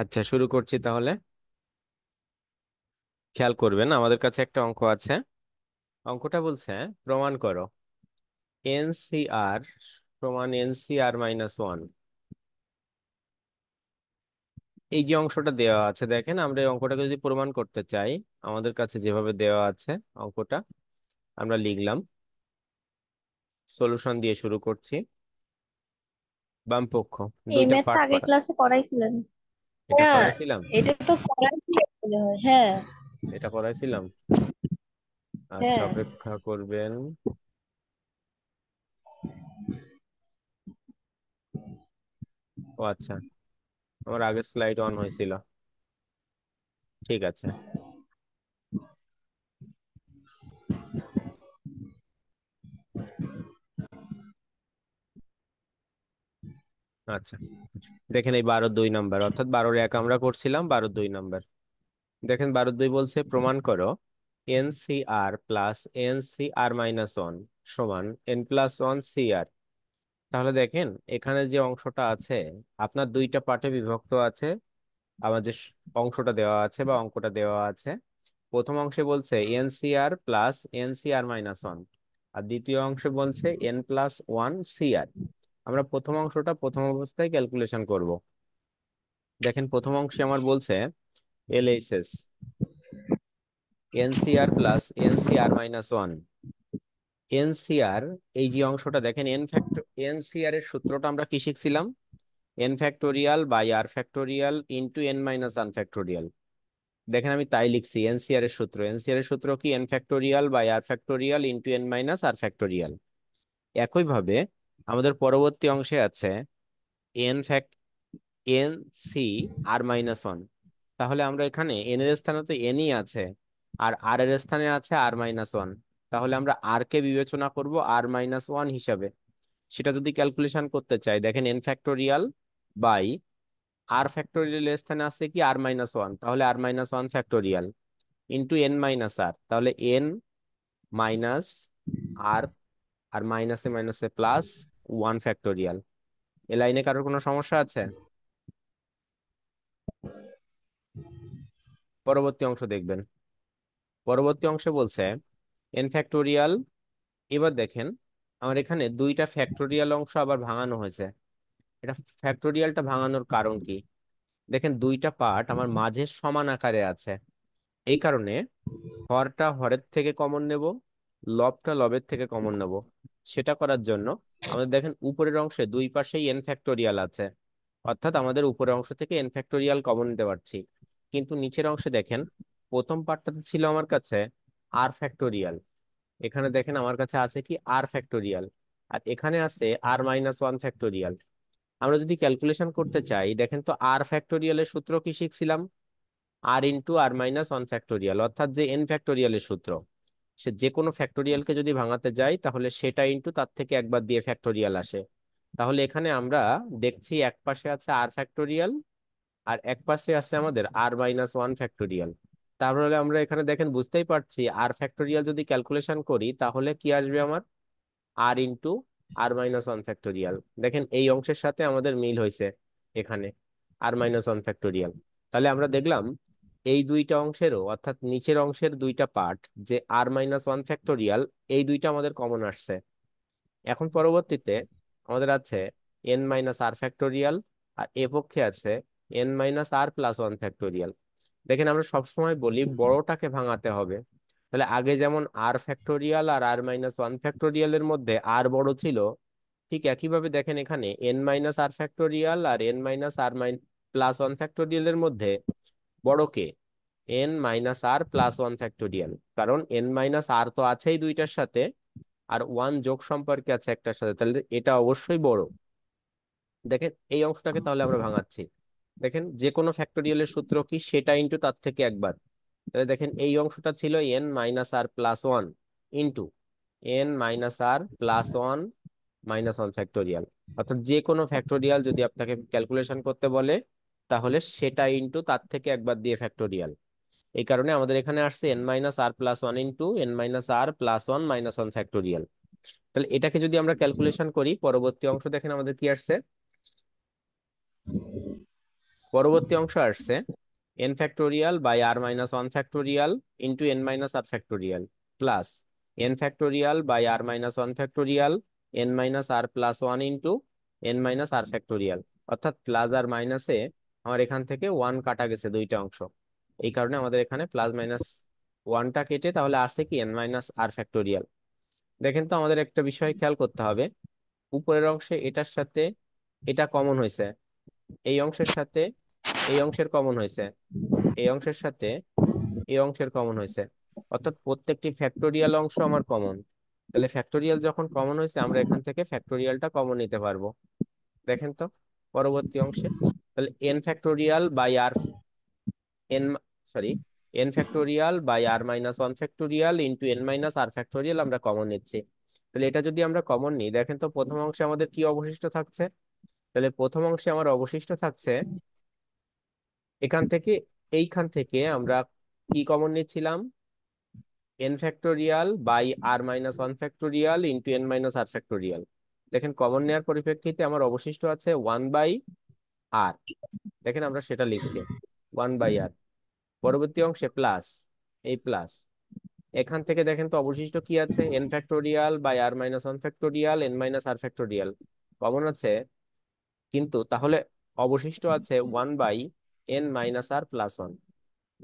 আচ্ছা, শুরু করছি তাহলে। খেয়াল করবেন, আমাদের কাছে একটা অঙ্ক আছে। অঙ্কটা বলছে প্রমাণ করো এনসিআর সমান এনসিআর মাইনাস ওয়ান। এই যে অংশটা দেওয়া আছে, দেখেন আমরা এই অঙ্কটাকে যদি প্রমাণ করতে চাই, আমাদের কাছে যেভাবে দেওয়া আছে অঙ্কটা আমরা লিখলাম। সলিউশন দিয়ে শুরু করছি। বাম পক্ষ এই দুইটা ম্যাথটা পার্ট আগের করা। ক্লাসে করাইছিলেন? এটা হ্যাঁ, করাইছিলাম। এটা তো করাইছিলেন মনে হয়। হ্যাঁ। এটা করাইছিলাম। আচ্ছা, হ্যাঁ। অপেক্ষা করবেন। ও আচ্ছা, আমার আগের স্লাইড অন হয়েছিল। ঠিক আছে। আচ্ছা, দেখেন এই 12-2 নাম্বার, অর্থাৎ 12-1 আমরা করছিলাম, 12-2 নাম্বার। দেখেন 12-2 বলছে প্রমাণ করো NCR plus NCR minus one সমান এন প্লাস ওয়ান সিআর। তাহলে দেখেন এখানে যে অংশটা আছে আপনার দুইটা পার্টে বিভক্ত আছে। আমার যে অংশটা দেওয়া আছে বা অঙ্কটা দেওয়া আছে, প্রথম অংশে বলছে NCR plus NCR minus one, আর দ্বিতীয় অংশে বলছে এন প্লাস ওয়ান সিআর। আমরা প্রথম অংশটা প্রথম অবস্থায় ক্যালকুলেশন করব। দেখেন প্রথম অংশে আমার বলছে LHS NCR plus NCR minus one. NCR, এই যে অংশটা দেখেন এনসিআর এর সূত্রটা আমরা কি শিখছিলাম? N factorial by R factorial into N minus one factorial. দেখেন আমি তাই লিখছি, এনসিআর এর সূত্র কি N factorial by R factorial into N minus R factorial. একইভাবে আমাদের পরবর্তী অংশে আছে N N C R minus one. তাহলে আমরা এখানে এন এর স্থানে তো এনই আছে, আর আর এর স্থানে আছে আর মাইনাস ওয়ান। তাহলে আমরা আর কে বিবেচনা করব আর মাইনাস ওয়ান হিসাবে। সেটা যদি ক্যালকুলেশন করতে চাই, দেখেন N factorial by R factorial এর স্থানে আছে কি আর মাইনাস ওয়ান, তাহলে R minus one factorial into N minus R, তাহলে এন মাইনাস আর, আর মাইনাসে মাইনাসে প্লাস ওয়ান ফ্যাক্টোরিয়াল। এ লাইনে কারোর কোনো সমস্যা আছে? পরবর্তী অংশ দেখবেন। পরবর্তী অংশে বলছে এন ফ্যাক্টোরিয়াল। এবার দেখেন আমার এখানে দুইটা ফ্যাক্টোরিয়াল অংশ আবার ভাঙানো হয়েছে। এটা ফ্যাক্টোরিয়ালটা ভাঙানোর কারণ কি? দেখেন দুইটা পার্ট আমার মাঝে সমান আকারে আছে। এই কারণে হরটা হরের থেকে কমন নেব, লবটা লবের থেকে কমন নেব। সেটা করার জন্য আমাদের দেখেন উপরের অংশে দুই পাশেই এন ফ্যাক্টোরিয়াল আছে, অর্থাৎ আমাদের উপরের অংশ থেকে এন ফ্যাক্টোরিয়াল কমন নিতে পারছি। কিন্তু নিচের অংশে দেখেন প্রথম পার্টটাতে ছিল আমার কাছে আর ফ্যাক্টোরিয়াল, এখানে দেখেন আমার কাছে আছে কি আর ফ্যাক্টোরিয়াল, আর এখানে আছে আর মাইনাস ওয়ান ফ্যাক্টোরিয়াল। আমরা যদি ক্যালকুলেশন করতে চাই, দেখেন তো আর ফ্যাক্টোরিয়ালের সূত্র কি শিখছিলাম? আর into R minus one factorial, অর্থাৎ যে এন ফ্যাক্টোরিয়ালের সূত্র। সে যে কোনো ফ্যাক্টোরিয়ালকে যদি ভাঙাতে যাই তাহলে সেটা ইন্টু তার থেকে একবার দিয়ে ফ্যাক্টোরিয়াল আসে। তাহলে এখানে আমরা দেখছি এক পাশে আছে আর ফ্যাক্টোরিয়াল, আর এক পাশে আছে আমাদের আর মাইনাস ওয়ান ফ্যাক্টোরিয়াল। তাহলে আমরা এখানে দেখেন বুঝতেই পারছি আর ফ্যাক্টোরিয়াল যদি ক্যালকুলেশন করি তাহলে কি আসবে আমার? আর into R minus one factorial. দেখেন এই অংশের সাথে আমাদের মিল হয়েছে এখানে, আর মাইনাস ওয়ান ফ্যাক্টোরিয়াল। তাহলে আমরা দেখলাম এই দুইটা অংশেরও, অর্থাৎ নিচের অংশের দুইটা পার্ট, যে আর মাইনাস ওয়ান ফ্যাক্টোরিয়াল, এই দুইটা আমাদের কমন আসছে। এখন পরবর্তীতে আমাদের আছে এন মাইনাস আর ফ্যাক্টোরিয়াল, আর এ পক্ষে আছে এন মাইনাস আর প্লাস ওয়ান ফ্যাক্টোরিয়াল। দেখেন আমরা সবসময় বলি বড়টাকে ভাঙাতে হবে। তাহলে আগে যেমন আর ফ্যাক্টোরিয়াল আর আর মাইনাস ওয়ান ফ্যাক্টোরিয়ালের মধ্যে আর বড় ছিল, ঠিক একইভাবে দেখেন এখানে এন মাইনাস আর ফ্যাক্টোরিয়াল আর এন মাইনাস আর প্লাস ওয়ান ফ্যাক্টোরিয়ালের মধ্যে বড় কে? এন মাইনাস আর প্লাস ওয়ান ফ্যাক্টোরিয়াল। কারণ এন মাইনাস আর তো আছেই দুইটার সাথে, আর ওয়ান যোগ সম্পর্কে আছে একটার সাথে, তাহলে এটা অবশ্যই বড়। দেখেন এই অংশটাকে তাহলে আমরা ভাঙাচ্ছি। দেখেন যে কোনো ফ্যাক্টোরিয়ালের সূত্র কি সেটা ইন্টু তার থেকে একবার। তাহলে দেখেন এই অংশটা ছিল এন মাইনাস আর plus one into N minus আর plus one minus one factorial. অর্থাৎ যে কোনো ফ্যাক্টোরিয়াল যদি আপনাকে ক্যালকুলেশন করতে বলে তাহলে সেটা ইন্টু তার থেকে একবার দিয়ে ফ্যাক্টোরিয়াল। এই কারণে আমাদের এখানে আসছে এন মাইনাস আর plus one into N minus আর plus one minus one factorial. তাহলে এটাকে যদি আমরা ক্যালকুলেশন করি, পরবর্তী অংশ দেখেন আমাদের কি আসছে। পরবর্তী অংশ আসছে n factorial by r minus one factorial into N minus R factorial plus n factorial by r minus one factorial N minus R plus one into N minus R factorial. অর্থাৎ প্লাস আর মাইনাসে আমার এখান থেকে one কাটা গেছে দুইটা অংশ, এই কারণে আমাদের এখানে প্লাস মাইনাস ওয়ানটা কেটে তাহলে আসছে কি এন মাইনাস আর ফ্যাক্টোরিয়াল। দেখেন তো আমাদের একটা বিষয় খেয়াল করতে হবে, উপরের অংশে এটার সাথে এটা কমন হয়েছে, এই অংশের সাথে এই অংশের কমন হয়েছে, এই অংশের সাথে এই অংশের কমন হয়েছে, অর্থাৎ প্রত্যেকটি ফ্যাক্টোরিয়াল অংশ আমার কমন। তাহলে ফ্যাক্টোরিয়াল যখন কমন হয়েছে আমরা এখান থেকে ফ্যাক্টোরিয়ালটা কমন নিতে পারবো। দেখেন তো পরবর্তী অংশে, তাহলে n factorial by r n sorry n factorial by r minus one factorial into N minus R factorial আমরা কমন নিচ্ছি। তাহলে এটা যদি আমরা কমন নিই, দেখেন তো প্রথম অংশে আমাদের কি অবশিষ্ট থাকছে। তাহলে প্রথম অংশে আমার অবশিষ্ট থাকছে এখান থেকে, এইখান থেকে আমরা কি কমন নিচ্ছিলাম, n factorial by r minus one factorial into N minus R factorial. দেখেন কমন নেওয়ার পরিপ্রেক্ষিতে আমার অবশিষ্ট আছে ওয়ান বাই আর। দেখেন আমরা সেটা লিখছি ওয়ান বাই আর। পরবর্তী অংশে প্লাস, এই প্লাস, এখান থেকে দেখেন তো অবশিষ্ট কি আছে, n factorial by r minus one factorial N minus R factorial common আছে, কিন্তু তাহলে অবশিষ্ট আছে one by n minus R plus one.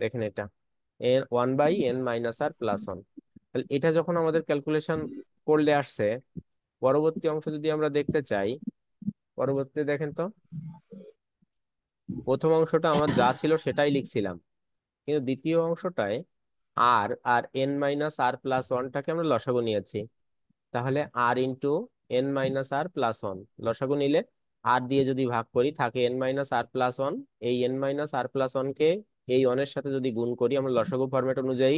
দেখেন এটা n one by n minus R plus one. তাহলে এটা যখন আমাদের ক্যালকুলেশন করলে আসছে, পরবর্তী অংশ যদি আমরা দেখতে চাই, পরবর্তীতে দেখেন তো প্রথম অংশটা আমার যা ছিল সেটাই লিখছিলাম, কিন্তু দ্বিতীয় অংশটায় আর আর এন মাইনাস আর প্লাস ওয়ানটাকে আমরা লসাগু নিয়েছি। তাহলে আর ইন্টু এন মাইনাস আর প্লাস ওয়ান, লসাগু নিলে আর দিয়ে যদি ভাগ করি থাকে এন মাইনাস আর প্লাস ওয়ান। এই এন মাইনাস আর প্লাস ওয়ানকে এই ওয়ানের সাথে যদি গুণ করি আমরা লসাগু ফরম্যাট অনুযায়ী,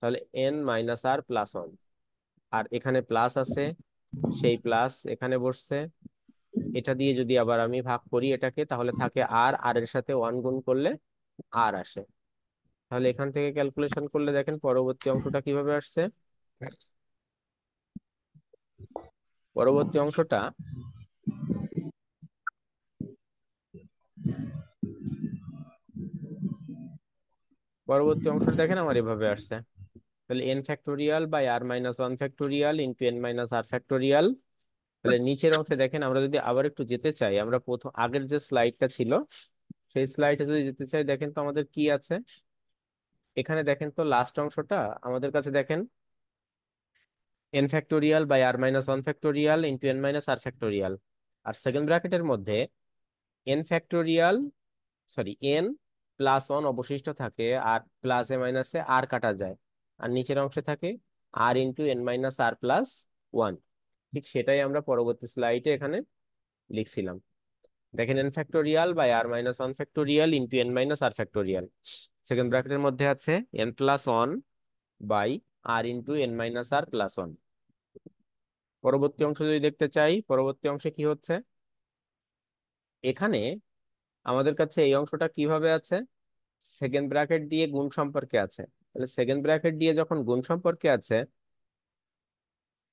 তাহলে এন মাইনাস আর প্লাস ওয়ান। আর এখানে প্লাস আছে, সেই প্লাস এখানে বসছে, এটা দিয়ে যদি আবার আমি ভাগ করি এটাকে, তাহলে থাকে আর আর এর সাথে ওয়ান গুণ করলে আর আসে। তাহলে এখান থেকে ক্যালকুলেশন করলে দেখেন পরবর্তী অংশটা কিভাবে আসছে। পরবর্তী অংশটা, পরবর্তী অংশটা দেখেন আমার এভাবে আসছে। তাহলে n factorial by r minus one factorial into N minus R factorial. তাহলে নিচের অংশে দেখেন আমরা যদি আবার একটু যেতে চাই, আমরা প্রথম আগের যে স্লাইডটা ছিল সেই স্লাইডে যদি যেতে চাই, দেখেন তো আমাদের কি আছে এখানে। দেখেন তো লাস্ট অংশটা আমাদের কাছে দেখেন N factorial by r minus one factorial into N minus R factorial. আর সেকেন্ড ব্র্যাকেটের মধ্যে n factorial N plus one অবশিষ্ট থাকে, আর প্লাসে মাইনাসে আর কাটা যায়, আর নিচের অংশে থাকে আর ইন্টু এন মাইনাস আর প্লাস ওয়ান। ঠিক সেটাই আমরা পরবর্তী স্লাইডে এখানে লিখছিলাম। দেখেন N factorial by r minus one factorial into N minus R factorial, second ব্র্যাকেটের মধ্যে আছে n plus one by r into N minus R plus one. পরবর্তী অংশ যদি দেখতে চাই, পরবর্তী অংশে কি হচ্ছে, এখানে আমাদের কাছে এই অংশটা কিভাবে আছে, সেকেন্ড ব্র্যাকেট দিয়ে গুণ সম্পর্কে আছে। তাহলে সেকেন্ড ব্র্যাকেট দিয়ে যখন গুণ সম্পর্কে আছে,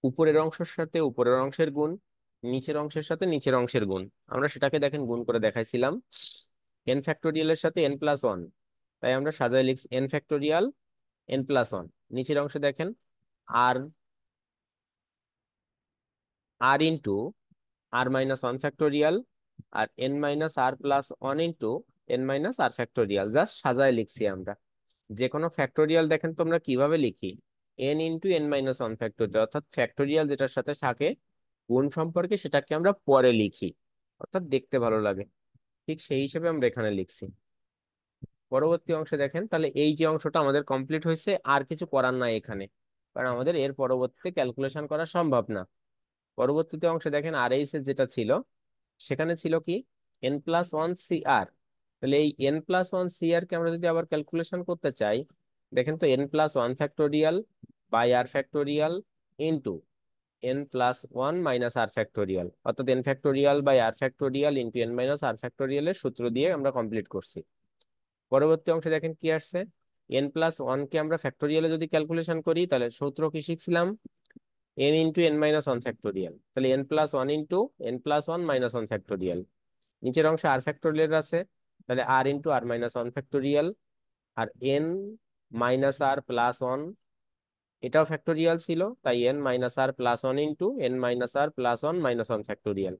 উপরের অংশের সাথে উপরের অংশের গুণ, নিচের অংশের সাথে নিচের অংশের গুণ, আমরা সেটাকে দেখেন গুণ করে দেখাইছিলাম এন ফ্যাক্টোরিয়ালের সাথে এন প্লাস ওয়ান। তাই আমরা সাজায় লিখছি N factorial N plus one. নিচের অংশে দেখেন আর R into R minus one factorial, আর এন মাইনাস আর plus one into N minus আর ফ্যাক্টোরিয়াল, জাস্ট সাজায় লিখছি আমরা। যে কোনো ফ্যাক্টোরিয়াল দেখেন তোমরা কিভাবে লিখি, N into N minus one factorial, অর্থাৎ ফ্যাক্টোরিয়াল যেটার সাথে থাকে গুণ সম্পর্কে সেটাকে আমরা পরে লিখি, অর্থাৎ দেখতে ভালো লাগে। ঠিক সেই হিসেবে আমরা এখানে লিখছি। পরবর্তী অংশে দেখেন, তাহলে এই যে অংশটা আমাদের কমপ্লিট হয়েছে, আর কিছু করার নাই এখানে, কারণ আমাদের এর পরবর্তীতে ক্যালকুলেশন করা সম্ভব না। পরবর্তীতে অংশে দেখেন আর এইচ এর যেটা ছিল, সেখানে ছিল কি N plus one C R. তাহলে এই N plus one C R কে আমরা যদি আবার ক্যালকুলেশন করতে চাই, দেখেন তো N plus one factorial by R factorial into N plus one minus R factorial, অর্থাৎ N factorial by R factorial into N minus R ফ্যাক্টোরিয়ালের সূত্র দিয়ে আমরা কমপ্লিট করছি। পরবর্তী অংশে দেখেন কি আসছে, এন প্লাস ওয়ান কে আমরা ফ্যাক্টোরিয়ালে যদি ক্যালকুলেশন করি, তাহলে সূত্র কি শিখছিলাম, N into N minus one factorial. তাহলে N plus one into N plus one minus one factorial. নিচের অংশে আর ফ্যাক্টোরিয়াল আছে, তাহলে R into R minus one factorial, আর এন মাইনাস আর প্লাস ওয়ান, এটাও ফ্যাক্টোরিয়াল ছিল, তাই এন মাইনাস আর plus one into N minus আর plus one minus one factorial.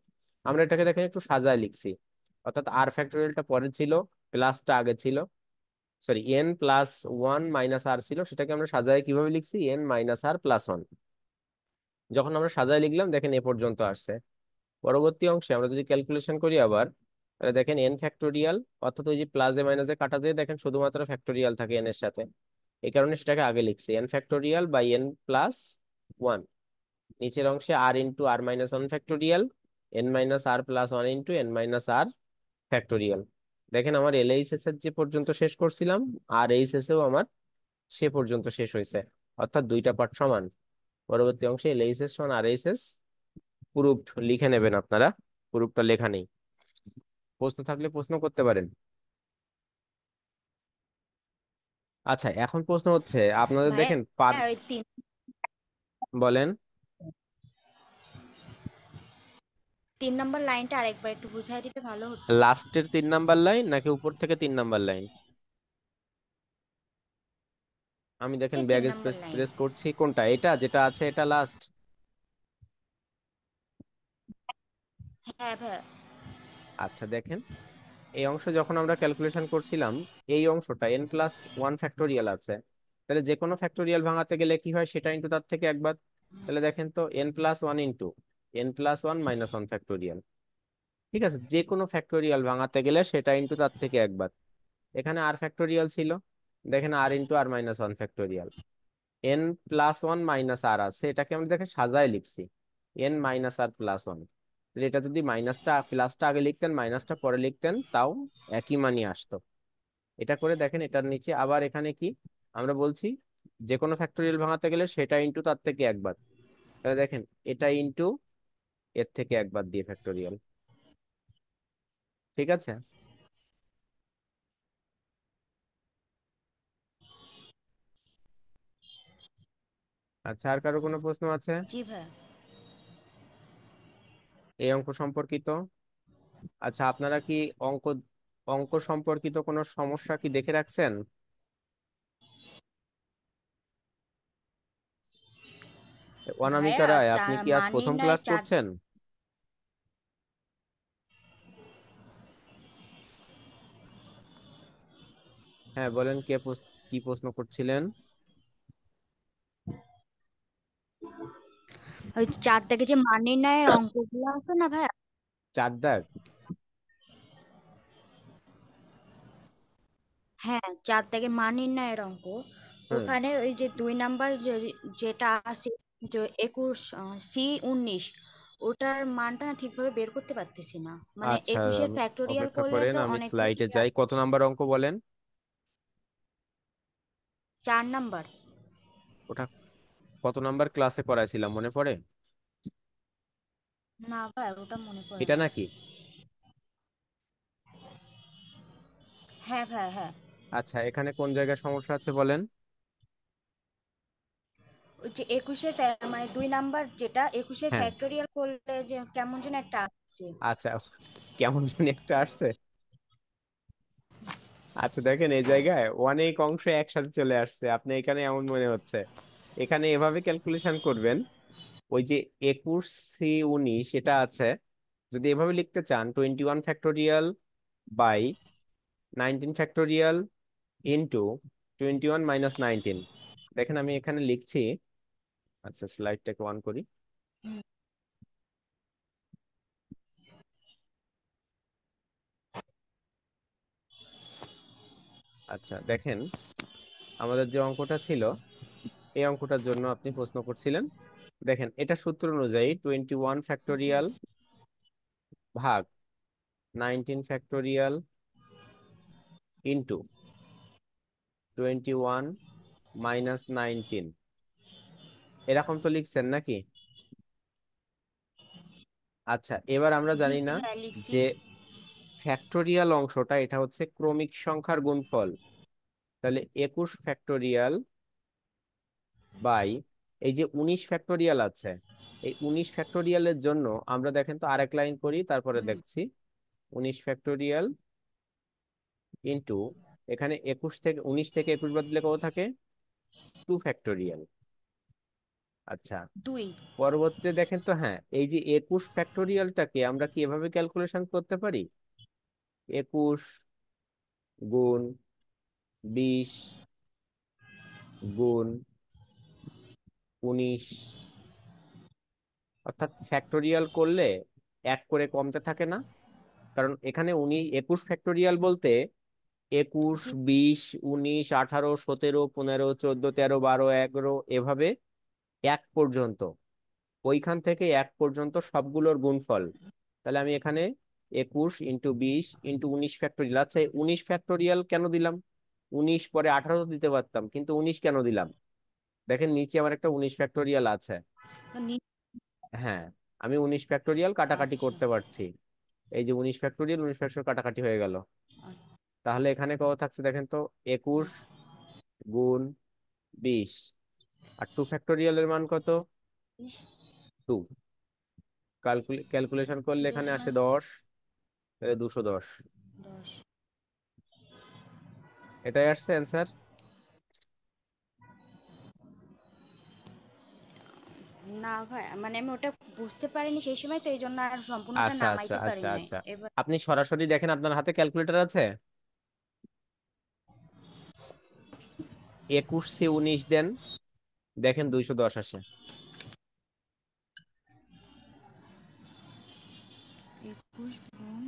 আমরা এটাকে দেখেন একটু সাজায় লিখছি, অর্থাৎ আর ফ্যাক্টোরিয়ালটা পরে ছিল, প্লাসটা আগে ছিল, sorry N plus one minus R ছিল, সেটাকে আমরা সাজায় কিভাবে লিখছি, এন মাইনাস আর প্লাস ওয়ান। যখন আমরা সাজায় লিখলাম দেখেন এ পর্যন্ত আসছে। পরবর্তী অংশে আমরা যদি ক্যালকুলেশন করি আবার, তাহলে দেখেন এন ফ্যাক্টোরিয়াল, অর্থাৎ ওই যে প্লাসে মাইনাসে কাটা যায়, দেখেন শুধুমাত্র ফ্যাক্টোরিয়াল থাকে এন এর সাথে, এই কারণে সেটাকে আগে লিখছি N factorial by N plus one. নিচের অংশে R into R minus one factorial, N minus আর plus one into N minus আর ফ্যাক্টোরিয়াল। দেখেন আমার এলএইচএস এর যে পর্যন্ত শেষ করছিলাম, আর এইচএস এও আমার সে পর্যন্ত শেষ হয়েছে, অর্থাৎ দুইটা পার্ট সমান। পরবর্তী অংশে এলএইচএস সমান আর এইচএস প্রুফড লিখে নেবেন আপনারা, প্রুফটা লেখা নেই। প্রশ্ন থাকলে প্রশ্ন করতে পারেন। আচ্ছা এখন প্রশ্ন হচ্ছে আপনাদের, ভাইয়া, দেখেন পার, ওই তিন বলেন। তিন নম্বর লাইনটা আরেকবার একটু বুঝাই দিতে ভালো হতো। লাস্টের 3 নাম্বার লাইন নাকি উপর থেকে 3 নাম্বার লাইন? আমি দেখেন এই তিন ব্যাগ নম্বর স্পেস লাইন। প্রেস করছি, কোনটা এটা যেটা আছে এটা লাস্ট? হ্যাঁ ভাইয়া। আচ্ছা দেখেন, এই অংশ যখন আমরা ক্যালকুলেশন করছিলাম, এই অংশটা এন প্লাস ওয়ান ফ্যাক্টোরিয়াল আছে, তাহলে যে কোনো ফ্যাক্টোরিয়াল ভাঙাতে গেলে কি হয়, সেটা ইন্টু তার থেকে একবার। তাহলে দেখেন তো N plus one into N plus one minus one factorial, ঠিক আছে, যে কোনো ফ্যাক্টোরিয়াল ভাঙাতে গেলে সেটা ইন্টু তার থেকে একবার। এখানে আর ফ্যাক্টোরিয়াল ছিল, দেখেন R into R minus one factorial, N plus one minus R আছে, এটাকে আমরা দেখে সাজায় লিখছি এন মাইনাস আর প্লাস ওয়ান। এটা যদি মাইনাসটা প্লাসটা আগে লিখতেন মাইনাসটা পরে লিখতেন তাও একই মানই আসতো। এটা করে দেখেন এটার নিচে আবার এখানে কি আমরা বলছি, যে কোনো ফ্যাক্টোরিয়াল ভাঙাতে গেলে সেটা ইন্টু তার থেকে একবার, তাহলে দেখেন এটা ইন্টু এর থেকে একবার দিয়ে ফ্যাক্টোরিয়াল, ঠিক আছে। আচ্ছা আর কারো কোনো প্রশ্ন আছে জি ভাইয়া। এই অঙ্ক সম্পর্কিত? আচ্ছা আপনারা কি অঙ্ক অঙ্ক সম্পর্কিত কোনো সমস্যা কি দেখে রাখছেন? অনামিকা ভাইয়া রায়, আপনি কি আজ মান প্রথম নির্ণয় ক্লাস চার। করছেন? হ্যাঁ বলেন, কি প্রশ্ন করছিলেন? ওই চার থেকে যে মান নির্ণয়ের অঙ্কগুলো আছে না ভাইয়া। চার দাগ? হ্যাঁ, চার থেকে মান নির্ণয়ের অঙ্ক। হুম। ওখানে ওই যে দুই নাম্বার যেটা আছে, যে 21 C 19, ওটার মানটা না ঠিকভাবে বের করতে পারতেছি না। মানে আচ্ছা 21-এর ফ্যাক্টোরিয়াল অপেক্ষা করলে করেন, তো আমি অনেকগুলো স্লাইডে যাই। কত নাম্বার অঙ্ক বলেন? 4 নাম্বার। ওটা কত নাম্বার ক্লাসে করাইছিলাম মনে পড়ে? না ভাই, ওটা মনে পড়ে এটা না। নাকি? হ্যাঁ ভাই, হ্যাঁ। আচ্ছা এখানে কোন জায়গায় সমস্যা আছে বলেন? ওই যে 21-এর মানে 2 নাম্বার, যেটা 21-এর হ্যাঁ। ফ্যাক্টোরিয়াল করলে যে কেমন যেন একটা আসছে। আচ্ছা কেমন জানি একটা আসছে। আচ্ছা দেখেন এই জায়গায় অনেক অংশ একসাথে চলে আসছে, আপনি এখানে এমন মনে হচ্ছে। এখানে এভাবে ক্যালকুলেশন করবেন, ওই যে 21 C 19 এটা আছে, যদি এভাবে লিখতে চান 21 ফ্যাক্টোরিয়াল বাই 19 ফ্যাক্টোরিয়াল ইন্টু 21 - 19। দেখেন আমি এখানে লিখছি, আচ্ছা স্লাইডটাকে অন করি। হুম। আচ্ছা দেখেন আমাদের যে অঙ্কটা ছিল, এই অঙ্কটার জন্য আপনি প্রশ্ন করছিলেন, দেখেন এটা সূত্র অনুযায়ী টোয়েন্টি ওয়ান জি। ফ্যাক্টোরিয়াল ভাগ 19 ফ্যাক্টোরিয়াল ইন্টু 21 - 19, এরকম তো লিখছেন নাকি? আচ্ছা এবার আমরা জি জানি না ভাই, লিখছি। যে ফ্যাক্টোরিয়াল অংশটা এটা হচ্ছে ক্রমিক সংখ্যার গুণফল, তাহলে 21 ফ্যাক্টোরিয়াল বাই এই যে 19 ফ্যাক্টোরিয়াল আছে, এই 19 ফ্যাক্টোরিয়ালের জন্য আমরা দেখেন তো আরেক লাইন করি তারপরে হুম। দেখছি। 19 ফ্যাক্টোরিয়াল ইন্টু, এখানে 19 থেকে 21 বাদ দিলে কত থাকে? 2 ফ্যাক্টোরিয়াল। আচ্ছা, দুই। পরবর্তীতে দেখেন তো, হ্যাঁ, এই যে 21 ফ্যাক্টোরিয়ালটাকে আমরা কি এভাবে ক্যালকুলেশন করতে পারি? 21 গুণ 20 গুণ 19, অর্থাৎ ফ্যাক্টোরিয়াল করলে এক করে কমতে থাকে না? কারণ এখানে 21 ফ্যাক্টোরিয়াল বলতে 21, দু- 20, 19, 18, 17, 15, 14, 13, 12, 11 এভাবে এক পর্যন্ত, ওইখান থেকে এক পর্যন্ত সবগুলোর গুণফল। তাহলে আমি এখানে 21 × 20 × 19 ফ্যাক্টোরিয়াল। আচ্ছা, 19 ফ্যাক্টোরিয়াল কেন দিলাম? 19 পরে 18 তো দিতে পারতাম, কিন্তু 19 কেন দিলাম? দেখেন নিচে আমার একটা 19 ফ্যাক্টোরিয়াল আছে। নি- হ্যাঁ, আমি 19 ফ্যাক্টোরিয়াল কাটাকাটি আচ্ছা। করতে পারছি। এই যে 19 ফ্যাক্টোরিয়াল, 19 ফ্যাক্টোরিয়াল কাটাকাটি হয়ে গেল। তাহলে এখানে কত থাকছে দেখেন তো? 21 গুণ 20, আর 2 ফ্যাক্টোরিয়ালের মান কত? 2। ক্যালকুলেশন করলে এখানে আসে দেখলাম 10, 210। 10। এটাই আসছে অ্যান্সার। না ভাই, মানে আমি ওটা বুঝতে পারিনি সেই সময়, তো এই জন্য আর সম্পূর্ণটা আচ্ছা আচ্ছা নামাইতে পারি আচ্ছা নাই আচ্ছা, এবার। আপনি সরাসরি দেখেন, আপনার হাতে ক্যালকুলেটর আছে? 21 × 19 দেন, দেখেন 210 আসে। 21 গুণ,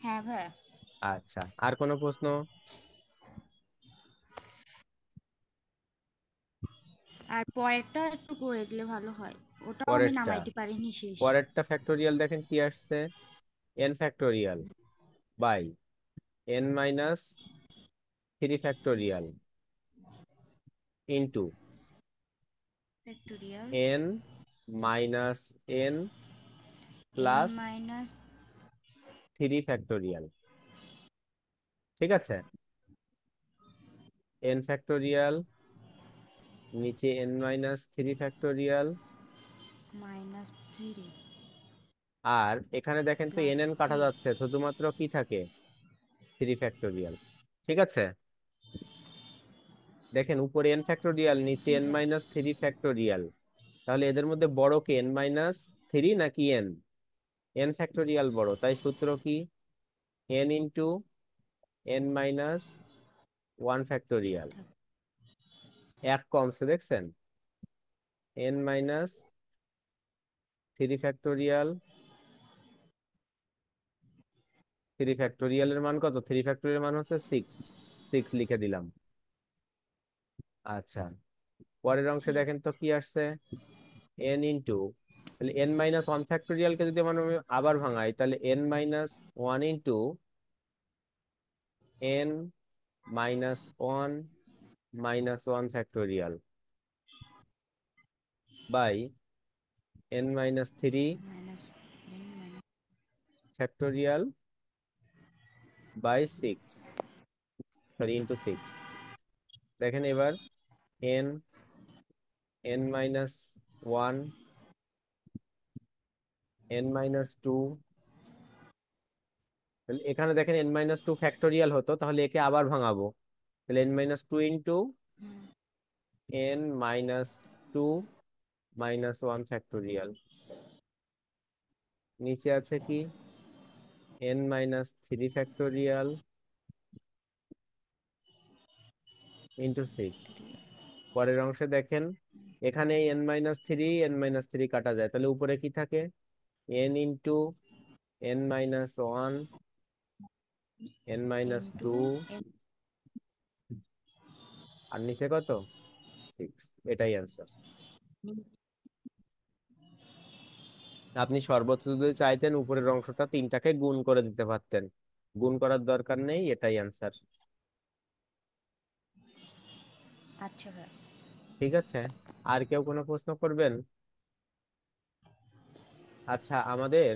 হ্যাঁ ভাই। আচ্ছা, আর কোনো প্রশ্ন? আর পরেরটা একটু করে দিলে ভালো হয়, ওটাও আমি পরেরটা নামাইতে পারিনি শেষ। পরেরটা ফ্যাক্টোরিয়াল দেখেন কি আসছে? n by n-3 into factorial n n plus minus 3 ঠিক আছে? n, নিচে n-3, -3 আর এখানে দেখেন তো প্লাস n কাটা 3। যাচ্ছে, শুধুমাত্র কি থাকে? 3 ঠিক আছে? দেখেন উপরে n, নিচে জি ভাই। n-3। তাহলে এদের মধ্যে বড় কে, n-3 নাকি n? বড়, তাই সূত্র কি? n × n-1। এক কমছে দেখছেন? n-3, 3 এর মান কত? 3 এর মান হচ্ছে 6। 6 লিখে দিলাম। আচ্ছা, পরের অংশে জি। দেখেন তো কি আসছে? n ইন্টু, তাহলে n-1 কে যদি আমি আবার ভাঙাই, তাহলে n-1 × by minus factorial by 6, sorry into 6। দেখেন এবার n, n-1, n-2, তাহলে এখানে দেখেন n-2 হতো, তাহলে একে আবার ভাঙাবো। তাহলে n-2 ইন্টু n-2 - 1 নিচে আছে কি? n-3 into 6। পরের অংশে দেখেন, এখানে n-3 কাটা যায়, তাহলে উপরে কি থাকে? n into n-1, n-2, into N. আর নিচে কত? 6। এটাই অ্যান্সার। আপনি সর্বোচ্চ যদি চাইতেন উপরের অংশটা 3টাকে গুণ করে দিতে পারতেন, গুণ করার দরকার নেই, এটাই অ্যান্সার। আচ্ছা ভাই। ঠিক আছে, আর কেউ কোনো প্রশ্ন করবেন? আচ্ছা, আমাদের